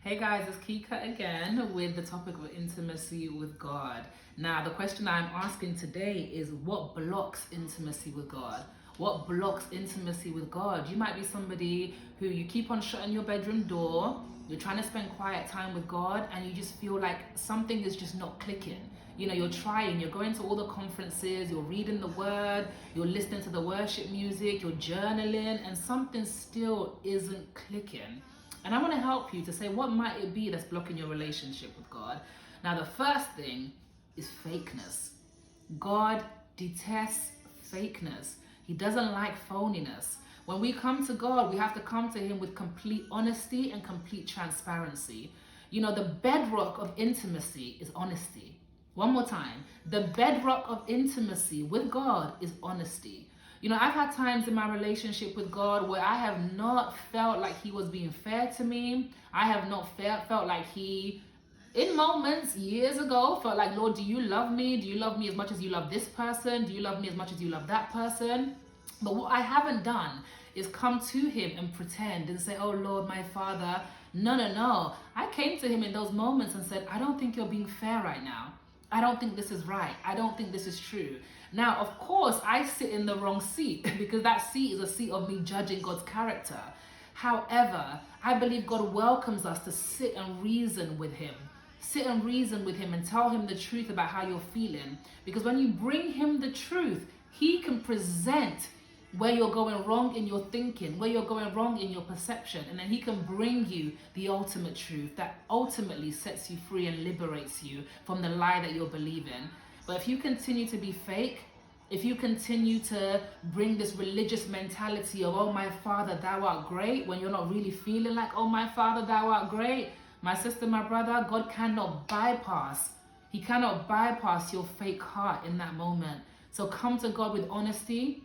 Hey guys, it's Kika again with the topic of intimacy with God. Now, the question I'm asking today is what blocks intimacy with God? What blocks intimacy with God? You might be somebody who you keep on shutting your bedroom door, you're trying to spend quiet time with God, and you just feel like something is just not clicking. You know, you're trying, you're going to all the conferences, you're reading the word, you're listening to the worship music, you're journaling, and something still isn't clicking. And I want to help you to say, what might it be that's blocking your relationship with God? Now, the first thing is fakeness. God detests fakeness. He doesn't like phoniness. When we come to God, we have to come to Him with complete honesty and complete transparency. You know, the bedrock of intimacy is honesty. One more time. The bedrock of intimacy with God is honesty. You know, I've had times in my relationship with God where I have not felt like He was being fair to me. I have not felt like He, in moments years ago, felt like, Lord, do you love me? Do you love me as much as you love this person? Do you love me as much as you love that person? But what I haven't done is come to Him and pretend and say, oh Lord, my Father. No. I came to Him in those moments and said, I don't think you're being fair right now. I don't think this is right. I don't think this is true. Now, of course, I sit in the wrong seat because that seat is a seat of me judging God's character. However, I believe God welcomes us to sit and reason with Him. Sit and reason with Him and tell Him the truth about how you're feeling. Because when you bring Him the truth, He can present where you're going wrong in your thinking, where you're going wrong in your perception, and then He can bring you the ultimate truth that ultimately sets you free and liberates you from the lie that you're believing. But if you continue to be fake, if you continue to bring this religious mentality of, oh my Father, thou art great, when you're not really feeling like, oh my Father, thou art great, my sister, my brother, God cannot bypass. He cannot bypass your fake heart in that moment. So come to God with honesty.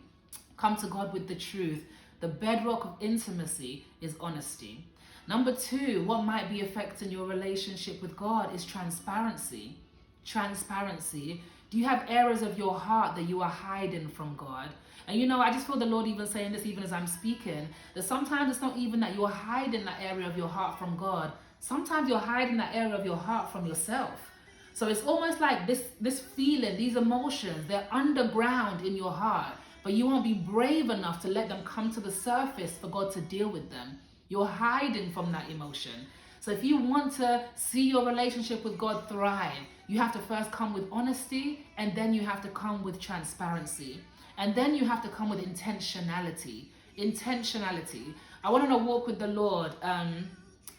Come to God with the truth. The bedrock of intimacy is honesty. Number two, what might be affecting your relationship with God is transparency. Transparency. Do you have areas of your heart that you are hiding from God? And you know, I just feel the Lord even saying this even as I'm speaking, that sometimes it's not even that you're hiding that area of your heart from God. Sometimes you're hiding that area of your heart from yourself. So it's almost like this feeling, these emotions, they're underground in your heart, but you won't be brave enough to let them come to the surface for God to deal with them. You're hiding from that emotion. So if you want to see your relationship with God thrive, you have to first come with honesty, and then you have to come with transparency. And then you have to come with intentionality. Intentionality. I went on a walk with the Lord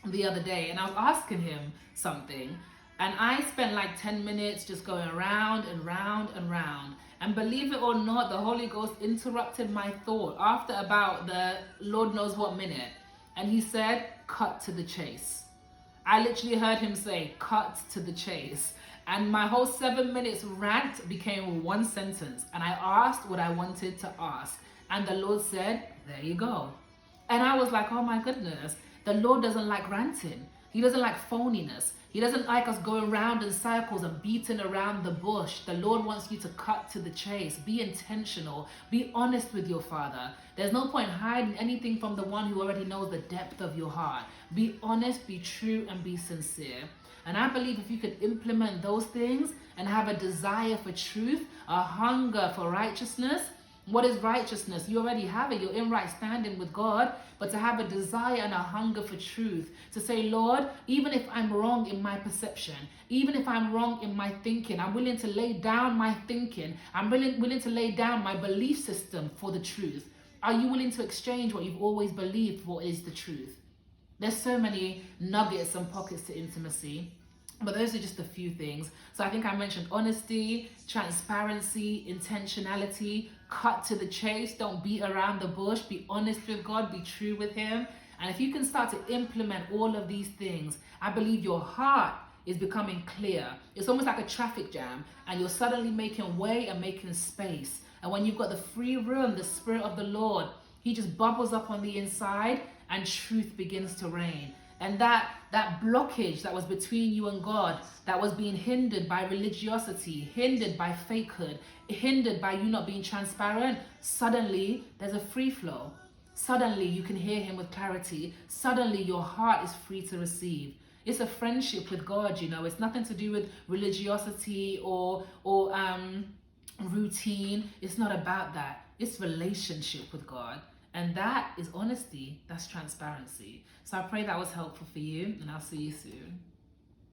the other day, and I was asking Him something. And I spent like 10 minutes just going round and round and round. And believe it or not, the Holy Ghost interrupted my thought after about the Lord knows what minute. And He said, cut to the chase. I literally heard Him say, cut to the chase. And my whole 7 minutes rant became one sentence. And I asked what I wanted to ask. And the Lord said, there you go. And I was like, oh my goodness, the Lord doesn't like ranting. He doesn't like phoniness. He doesn't like us going around in circles and beating around the bush. The Lord wants you to cut to the chase. Be intentional. Be honest with your Father. There's no point hiding anything from the one who already knows the depth of your heart. Be honest, be true, and be sincere. And I believe if you could implement those things and have a desire for truth, a hunger for righteousness. What is righteousness? You already have it. You're in right standing with God. But to have a desire and a hunger for truth, to say, Lord, even if I'm wrong in my perception, even if I'm wrong in my thinking, I'm willing to lay down my thinking. I'm willing to lay down my belief system for the truth. Are you willing to exchange what you've always believed for what is the truth? There's so many nuggets and pockets to intimacy. But those are just a few things. So I think I mentioned honesty, transparency, intentionality, cut to the chase. Don't beat around the bush. Be honest with God. Be true with Him. And if you can start to implement all of these things, I believe your heart is becoming clear. It's almost like a traffic jam, and you're suddenly making way and making space. And when you've got the free room, the Spirit of the Lord, He just bubbles up on the inside, and truth begins to reign. And that blockage that was between you and God, that was being hindered by religiosity, hindered by fakehood, hindered by you not being transparent, suddenly there's a free flow. Suddenly you can hear Him with clarity. Suddenly your heart is free to receive. It's a friendship with God, you know. It's nothing to do with religiosity or routine. It's not about that. It's relationship with God. And that is honesty. That's transparency. So I pray that was helpful for you, and I'll see you soon.